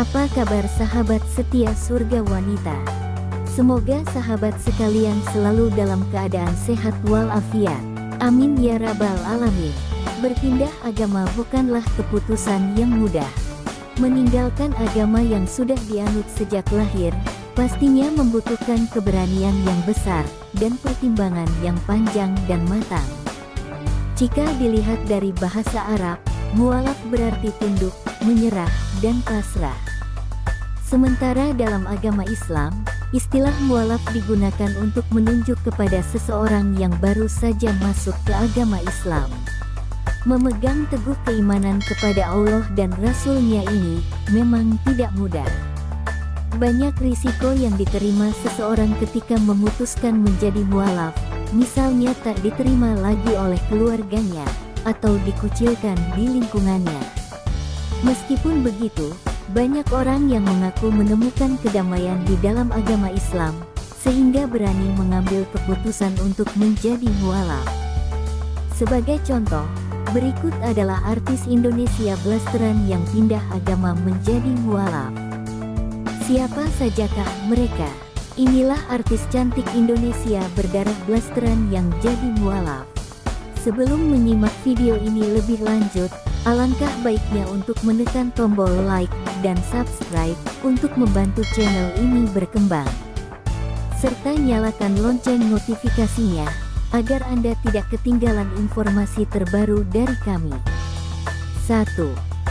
Apa kabar sahabat setia surga wanita? Semoga sahabat sekalian selalu dalam keadaan sehat walafiat. Amin ya rabbal alamin. Berpindah agama bukanlah keputusan yang mudah. Meninggalkan agama yang sudah dianut sejak lahir, pastinya membutuhkan keberanian yang besar, dan pertimbangan yang panjang dan matang. Jika dilihat dari bahasa Arab, mualaf berarti tunduk, menyerah, dan pasrah. Sementara dalam agama Islam, istilah mualaf digunakan untuk menunjuk kepada seseorang yang baru saja masuk ke agama Islam. Memegang teguh keimanan kepada Allah dan Rasul-Nya ini memang tidak mudah. Banyak risiko yang diterima seseorang ketika memutuskan menjadi mualaf, misalnya tak diterima lagi oleh keluarganya, atau dikucilkan di lingkungannya. Meskipun begitu, banyak orang yang mengaku menemukan kedamaian di dalam agama Islam, sehingga berani mengambil keputusan untuk menjadi mualaf. Sebagai contoh, berikut adalah artis Indonesia blasteran yang pindah agama menjadi mualaf. Siapa sajakah mereka? Inilah artis cantik Indonesia berdarah blasteran yang jadi mualaf. Sebelum menyimak video ini lebih lanjut, alangkah baiknya untuk menekan tombol like dan subscribe untuk membantu channel ini berkembang. Serta nyalakan lonceng notifikasinya, agar Anda tidak ketinggalan informasi terbaru dari kami. 1.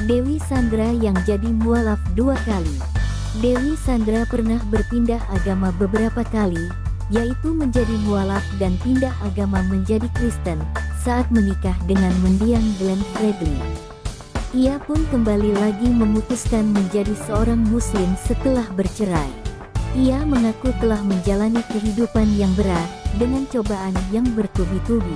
Dewi Sandra yang jadi mualaf 2 kali. Dewi Sandra pernah berpindah agama beberapa kali, yaitu menjadi mualaf dan pindah agama menjadi Kristen, saat menikah dengan mendiang Glenn Fredly. Ia pun kembali lagi memutuskan menjadi seorang muslim setelah bercerai. Ia mengaku telah menjalani kehidupan yang berat, dengan cobaan yang bertubi-tubi.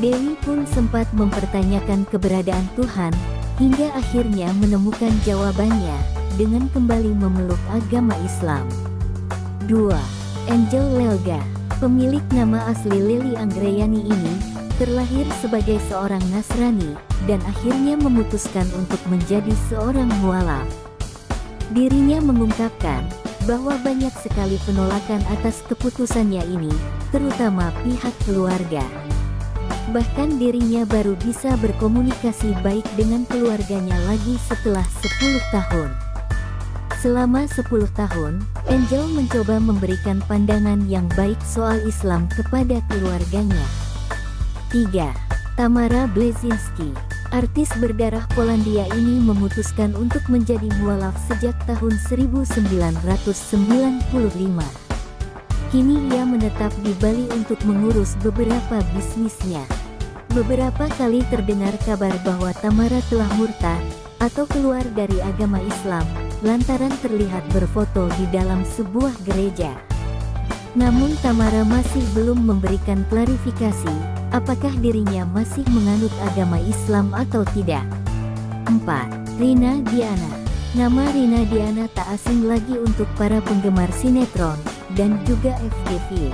Dewi pun sempat mempertanyakan keberadaan Tuhan, hingga akhirnya menemukan jawabannya, dengan kembali memeluk agama Islam. 2. Angel Lelga. Pemilik nama asli Lely Anggreyani ini, terlahir sebagai seorang Nasrani, dan akhirnya memutuskan untuk menjadi seorang mualaf. Dirinya mengungkapkan, bahwa banyak sekali penolakan atas keputusannya ini, terutama pihak keluarga. Bahkan dirinya baru bisa berkomunikasi baik dengan keluarganya lagi setelah 10 tahun. Selama 10 tahun, Angel mencoba memberikan pandangan yang baik soal Islam kepada keluarganya. 3. Tamara Bleszynsky. Artis berdarah Polandia ini memutuskan untuk menjadi mualaf sejak tahun 1995. Kini ia menetap di Bali untuk mengurus beberapa bisnisnya. Beberapa kali terdengar kabar bahwa Tamara telah murtad, atau keluar dari agama Islam, lantaran terlihat berfoto di dalam sebuah gereja. Namun Tamara masih belum memberikan klarifikasi, apakah dirinya masih menganut agama Islam atau tidak. 4. Rina Diana. Nama Rina Diana tak asing lagi untuk para penggemar sinetron, dan juga FTV.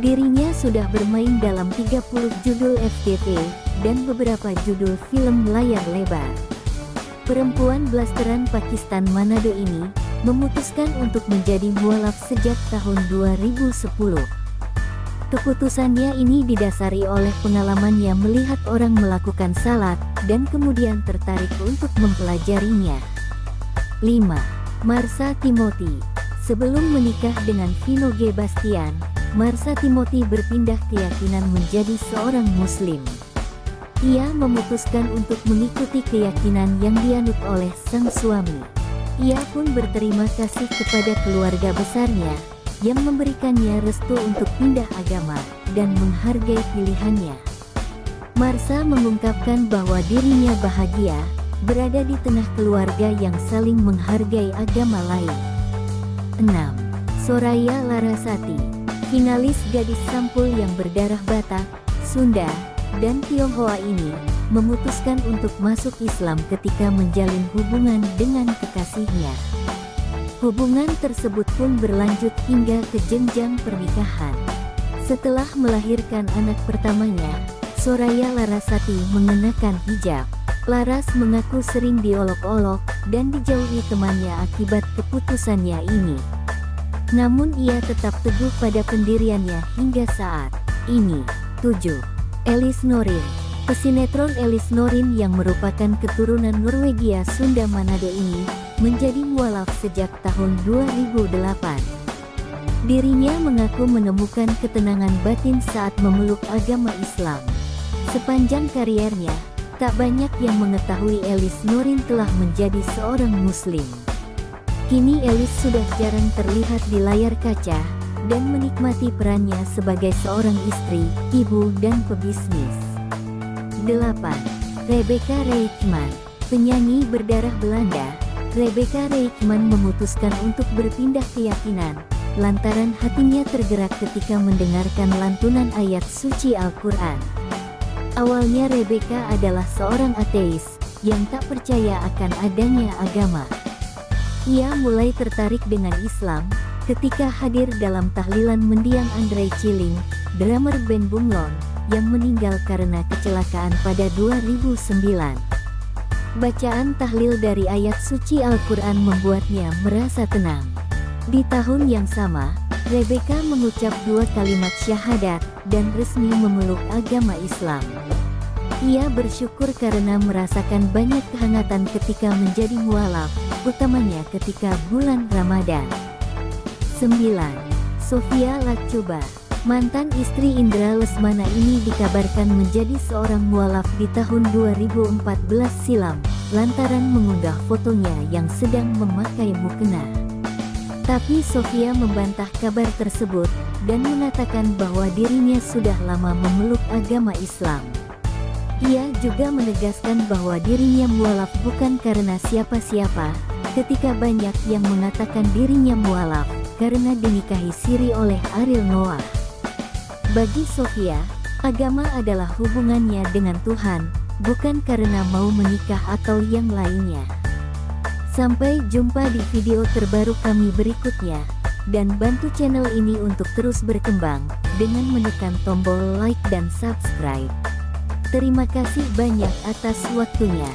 Dirinya sudah bermain dalam 30 judul FTV, dan beberapa judul film layar lebar. Perempuan blasteran Pakistan Manado ini, memutuskan untuk menjadi mualaf sejak tahun 2010. Keputusannya ini didasari oleh pengalamannya melihat orang melakukan salat, dan kemudian tertarik untuk mempelajarinya. 5. Marsha Timothy. Sebelum menikah dengan Vino G. Bastian, Marsha Timothy berpindah keyakinan menjadi seorang muslim. Ia memutuskan untuk mengikuti keyakinan yang dianut oleh sang suami. Ia pun berterima kasih kepada keluarga besarnya, yang memberikannya restu untuk pindah agama, dan menghargai pilihannya. Marsha mengungkapkan bahwa dirinya bahagia, berada di tengah keluarga yang saling menghargai agama lain. 6. Soraya Larasati. Finalis gadis sampul yang berdarah Batak, Sunda, dan Tionghoa ini, memutuskan untuk masuk Islam ketika menjalin hubungan dengan kekasihnya. Hubungan tersebut pun berlanjut hingga ke jenjang pernikahan. Setelah melahirkan anak pertamanya, Soraya Larasati mengenakan hijab. Laras mengaku sering diolok-olok dan dijauhi temannya akibat keputusannya ini. Namun ia tetap teguh pada pendiriannya hingga saat ini. 7. Elis Norin. Pesinetron Elis Norin yang merupakan keturunan Norwegia Sunda Manado ini menjadi mualaf sejak tahun 2008. Dirinya mengaku menemukan ketenangan batin saat memeluk agama Islam. Sepanjang kariernya, tak banyak yang mengetahui Elis Norin telah menjadi seorang Muslim. Kini Elis sudah jarang terlihat di layar kaca, dan menikmati perannya sebagai seorang istri, ibu dan pebisnis. 8. Rebecca Reitman. Penyanyi berdarah Belanda, Rebecca Reitman memutuskan untuk berpindah keyakinan, lantaran hatinya tergerak ketika mendengarkan lantunan ayat suci Al-Quran. Awalnya Rebecca adalah seorang ateis, yang tak percaya akan adanya agama. Ia mulai tertarik dengan Islam, ketika hadir dalam tahlilan mendiang Andre Ciling, drummer band Bunglon, yang meninggal karena kecelakaan pada 2009. Bacaan tahlil dari ayat suci Al-Quran membuatnya merasa tenang. Di tahun yang sama, Rebecca mengucap 2 kalimat syahadat, dan resmi memeluk agama Islam. Ia bersyukur karena merasakan banyak kehangatan ketika menjadi mualaf, utamanya ketika bulan Ramadan. 9. Sofia Latjuba. Mantan istri Indra Lesmana ini dikabarkan menjadi seorang mualaf di tahun 2014 silam, lantaran mengunggah fotonya yang sedang memakai mukena. Tapi Sofia membantah kabar tersebut, dan mengatakan bahwa dirinya sudah lama memeluk agama Islam. Ia juga menegaskan bahwa dirinya mualaf bukan karena siapa-siapa, ketika banyak yang mengatakan dirinya mualaf karena dinikahi siri oleh Ariel Noah. Bagi Sofia, agama adalah hubungannya dengan Tuhan, bukan karena mau menikah atau yang lainnya. Sampai jumpa di video terbaru kami berikutnya, dan bantu channel ini untuk terus berkembang, dengan menekan tombol like dan subscribe. Terima kasih banyak atas waktunya.